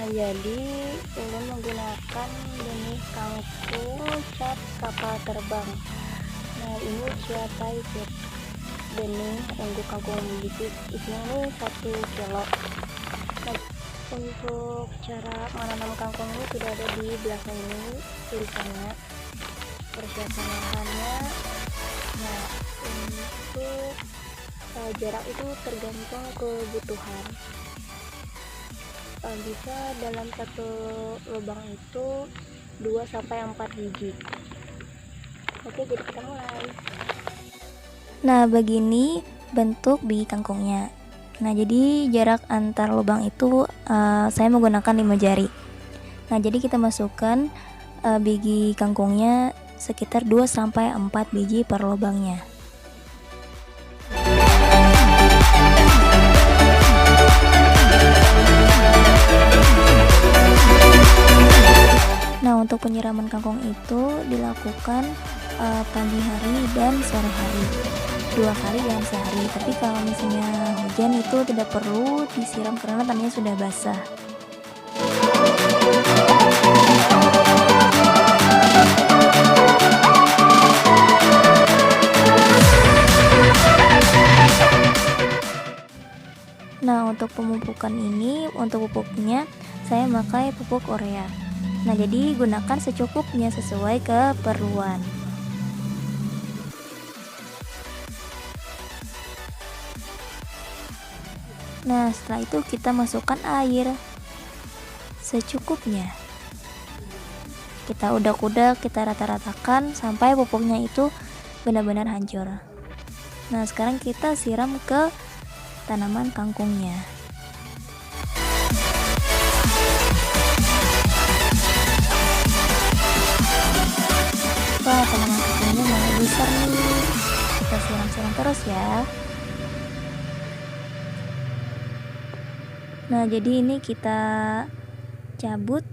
Nah, jadi ulun menggunakan benih kangkung cap kapal terbang. Nah, ini siapa itu benih untuk kangkung bibit, isinya ini 1 kilo. Nah, untuk cara menanam kangkung ini sudah ada di belakang ini tulisannya, persiapan lahannya. Nah, untuk jarak itu tergantung kebutuhan. Bisa dalam satu lubang itu 2 sampai 4 biji. Oke, jadi kita mulai. Nah, begini bentuk biji kangkungnya. Nah, jadi jarak antar lubang itu saya menggunakan 5 jari. Nah, jadi kita masukkan biji kangkungnya sekitar 2 sampai 4 biji per lubangnya. Nah, untuk penyiraman kangkung itu dilakukan pagi hari dan sore hari, 2 kali dalam sehari. Tapi kalau misalnya hujan itu tidak perlu disiram karena tanahnya sudah basah. Nah, untuk pemupukan ini, untuk pupuknya saya memakai pupuk urea. Nah, jadi gunakan secukupnya sesuai keperluan. Nah, setelah itu kita masukkan air secukupnya. Kita udak-udak, kita rata-ratakan sampai pupuknya itu benar-benar hancur. Nah, sekarang kita siram ke tanaman kangkungnya. Wah, tanaman kangkungnya mulai besar nih. Kita siram-siram terus ya. Nah, jadi ini kita cabut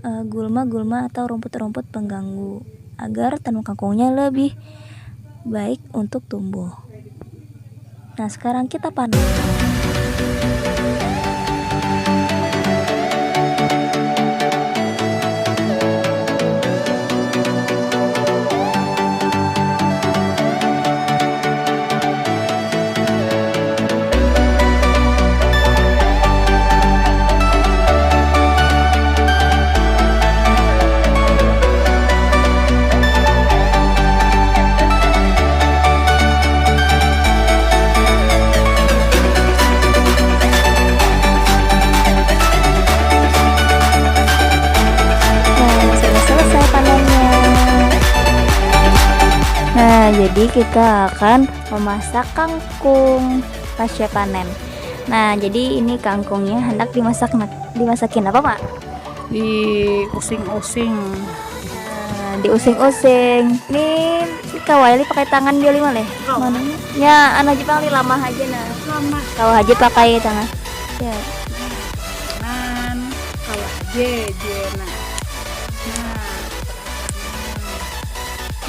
gulma-gulma atau rumput-rumput pengganggu agar tanaman kangkungnya lebih baik untuk tumbuh. Nah, sekarang kita panen. Nah, jadi kita akan memasak kangkung pasca panen. Nah, jadi ini kangkungnya hendak dimasakin apa, Mak? Diusing-using. Nah, diusing-using. Ini kawali pakai tangan dia lima leh. Mana? Ya, anak Jepang lama aja nah. Lama. Kau aja pakai tangan. Ya. Tangan. Kalau aja nah.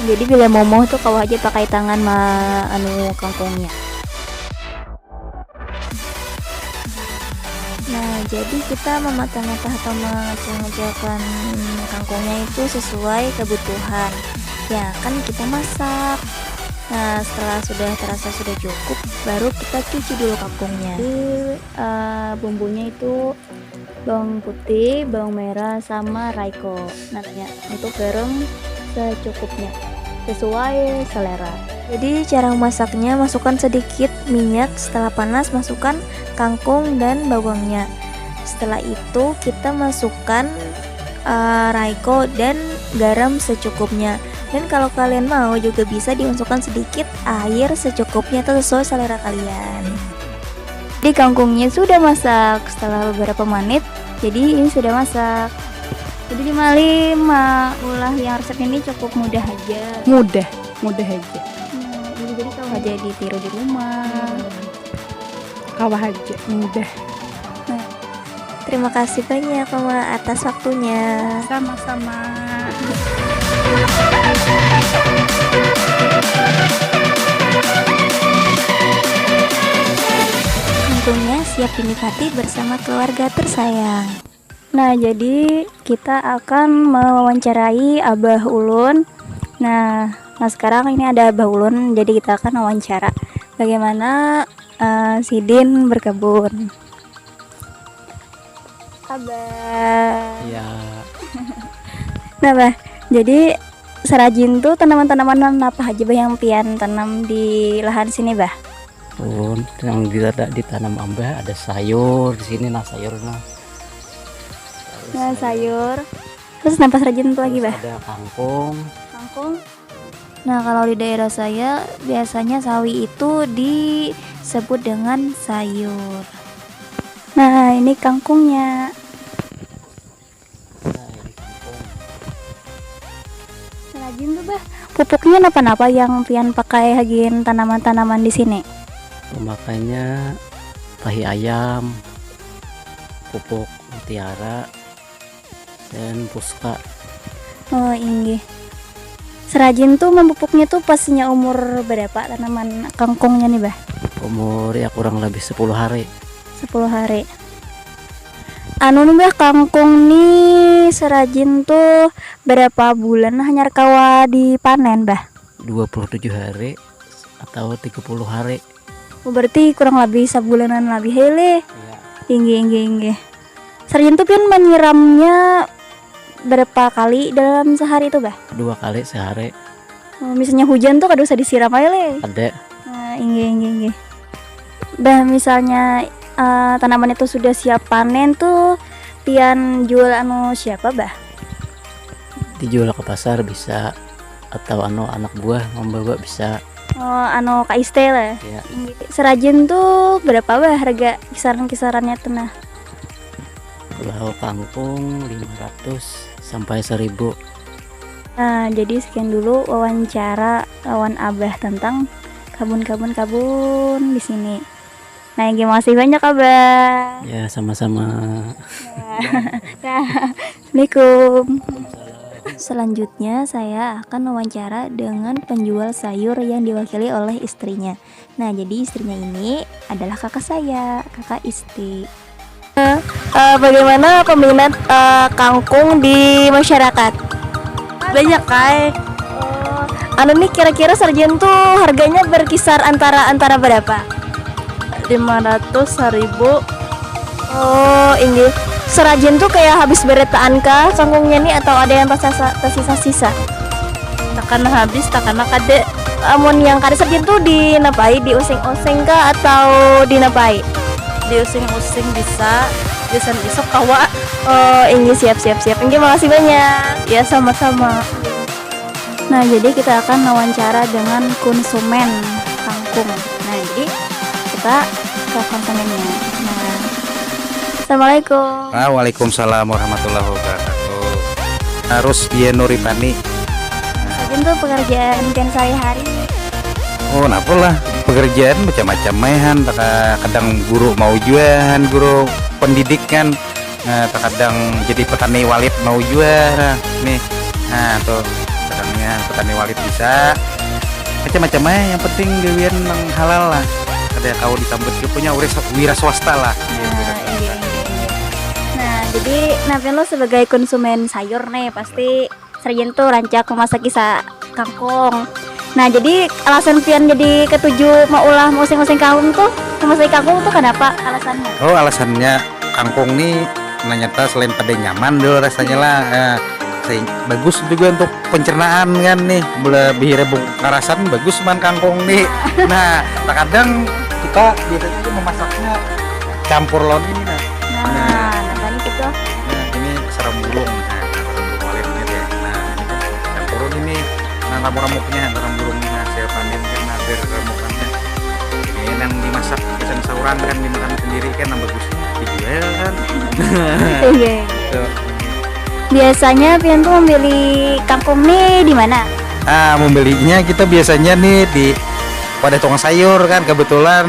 Jadi bila momo tuh kau aja pakai tangan kangkungnya. Nah, jadi kita mematang-matang atau mengecil-ngecilkan kangkungnya itu sesuai kebutuhan. Ya, kan kita masak. Nah, setelah sudah terasa sudah cukup, baru kita cuci dulu kangkungnya. Jadi bumbunya itu bawang putih, bawang merah, sama raiko. Nantinya untuk garam secukupnya, sesuai selera. Jadi cara memasaknya, masukkan sedikit minyak, setelah panas masukkan kangkung dan bawangnya. Setelah itu kita masukkan raiko dan garam secukupnya. Dan kalau kalian mau juga bisa dimasukkan sedikit air secukupnya atau sesuai selera kalian. Jadi kangkungnya sudah masak setelah beberapa menit. Jadi ini sudah masak. Jadi dimali ulah yang resep ini cukup mudah aja. Mudah aja. Jadi kau aja ditiru di rumah. Kawah aja, mudah. Nah, terima kasih banyak Mama atas waktunya. Sama-sama. kangkungnya siap dinikmati bersama keluarga tersayang. Nah, jadi kita akan mewawancarai Abah Ulun. Nah, sekarang ini ada Abah Ulun, jadi kita akan wawancara bagaimana Sidin berkebun. Abah. Ya, Nah, Bah, jadi serajin tuh tanaman-tanaman apa aja Bah yang pian tanam di lahan sini, Bah? pun yang ditanam ambah ada sayur di sini, nah sayur nah. Nah, sayur. Terus nampak serajin tuh lagi, Bah? Ada kangkung. Kangkung. Nah, kalau di daerah saya biasanya sawi itu disebut dengan sayur. Nah, ini kangkungnya. Nah, ini kangkung. Serajin tuh, Bah. Pupuknya apa-apa yang pian pakai hagin tanaman-tanaman di sini? Pemakainya tahi ayam, pupuk mutiara, dan puska. Oh, inggih. Serajin tuh membupuknya tuh pastinya umur berapa tanaman kangkungnya nih, Bah? Umur ya kurang lebih 10 hari. 10 hari. Anu nih, Bah, kangkung nih serajin tuh berapa bulan hanya kawa dipanen, Bah? 27 hari atau 30 hari. Oh, berarti kurang lebih sebulanan lebih hele. Ya, Inggih. Serajin tuh pian menyiramnya berapa kali dalam sehari itu, Bah? 2 kali sehari. Oh, misalnya hujan tuh kada usah disiram aja le. Ada. Nah, inggih. Bah, misalnya tanaman itu sudah siap panen tuh pian jual anu siapa, Bah? Dijual ke pasar bisa, atau anak buah membawa bisa. Oh, anu kaiste lah. Ya, Inggih. Serajin tuh berapa, Bah, harga kisaran-kisarannya tuh nah? kalau kangkung 500 sampai 1000. Nah, jadi sekian dulu wawancara lawan Abah tentang kabun di sini. Nah, terima kasih banyak, Abah. Ya, sama-sama. Assalamualaikum. Selanjutnya saya akan wawancara dengan penjual sayur yang diwakili oleh istrinya. Nah, jadi istrinya ini adalah kakak saya, kakak Isti. Bagaimana peminat kangkung di masyarakat? Banyak, Kai. Anu nih kira-kira sarjen tuh harganya berkisar antara berapa? 500, 1000. Oh, ini serajen tuh kayak habis beretaan kah kangkungnya nih atau ada yang tersisa-sisa? Takkan habis, takkan kade. Amun yang kada sarjen tuh dinapai, diusing-using kah atau dinapai? Diusing-using bisa, besok kawa. Oh, ini siap. Ini makasih banyak. Ya, sama-sama. Nah, jadi kita akan wawancara dengan konsumen kangkung. Nah, jadi kita ke konsumennya. Nah, assalamualaikum. Waalaikumsalam warahmatullahi wabarakatuh. Harus dia Nuripani. Mungkin tuh pekerjaan kan sehari-hari. Oh, napa lah pekerjaan macam-macam mehan. Kadang guru mau jualan, guru pendidikan. Nah, kadang jadi petani walit mau jual. Nih, nah tuh kadangnya petani walit bisa. Macam-macam yang penting gawean yang halal lah. Ada kau disambut punya wira swasta lah. Iya. Nah, jadi Napian lo sebagai konsumen sayur nih pasti sering tuh rancak memasak kisah kangkung. Nah, jadi alasan Pian jadi ketujuh mau ulah musing-musing kangkung tuh memasak kangkung tuh kenapa alasannya? Oh, alasannya kangkung nih ternyata selain pada nyaman dulu rasanya lah, bagus juga untuk pencernaan kan nih, lebih rebung karasan bagus man kangkung nih. Nah, terkadang kita biasanya memasaknya campur lawan ini nah. Nah, tadi gitu. Nah, ini seram burung. Nah, seram burung walitnya deh. Nah, ini campur ini ramuk-ramuknya, seram burungnya hasil panen kan hasil ramukannya. Ini yang dimasak pisang sauran kan dimakan sendiri kan yang bagus dijual kan. Iya. Tuh. Biasanya Pian tuh membeli kangkung nih di mana? Membelinya kita biasanya nih di pada tukang sayur kan, kebetulan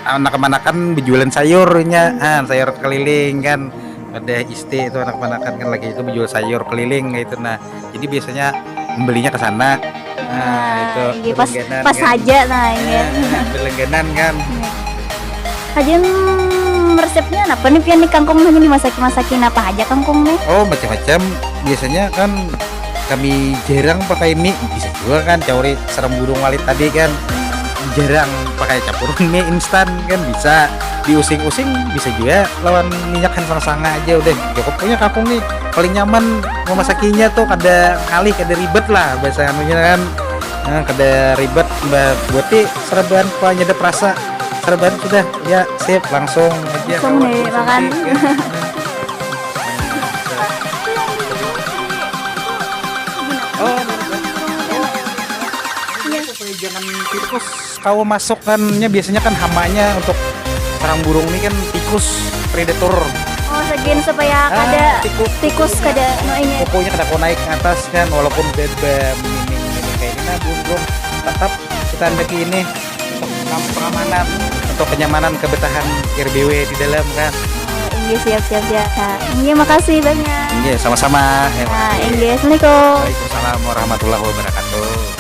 anak-anak kan berjualan sayurnya, sayur keliling kan, ada isti itu anak-anak kan lagi itu berjual sayur keliling gitu. Nah, jadi biasanya membelinya ke sana. Nah, itu pas berlangganan pas kan. aja nah ini. Berlangganan kan. Hajen resepnya apa nih pian nih kangkung nih dimasakin apa aja kangkung nih? Oh macam-macam, biasanya kan kami jarang pakai mie, bisa juga kan cauri serem burung walit tadi kan jarang pakai campuran mie instan kan, bisa diusing-using, bisa juga lawan minyak sanga aja udah cukup. Punya kangkung nih paling nyaman memasakinya tuh kada kali kada ribet lah bahasa anunya kan. Nah, kada ribet mbak buati serban apa nyedap rasa serban sudah ya sip langsung aja Langsung kawan, deh, langsung makan. sip, kan. Oh, supaya jangan tikus kau masuk kannya, biasanya kan hamanya untuk sarang burung ini kan tikus predator. Oh segini supaya kada tikus kada noinnya. Pokoknya kada kau naik ke atas kan, walaupun beda miming kayak ini, nah burung tetap kita andaki ini untuk pengamanan, untuk kenyamanan kebertahan RBW di dalam kan. Iya siap. Iya makasih banyak. Iya sama-sama. Nah, Assalamualaikum. Waalaikumsalam warahmatullahi wabarakatuh.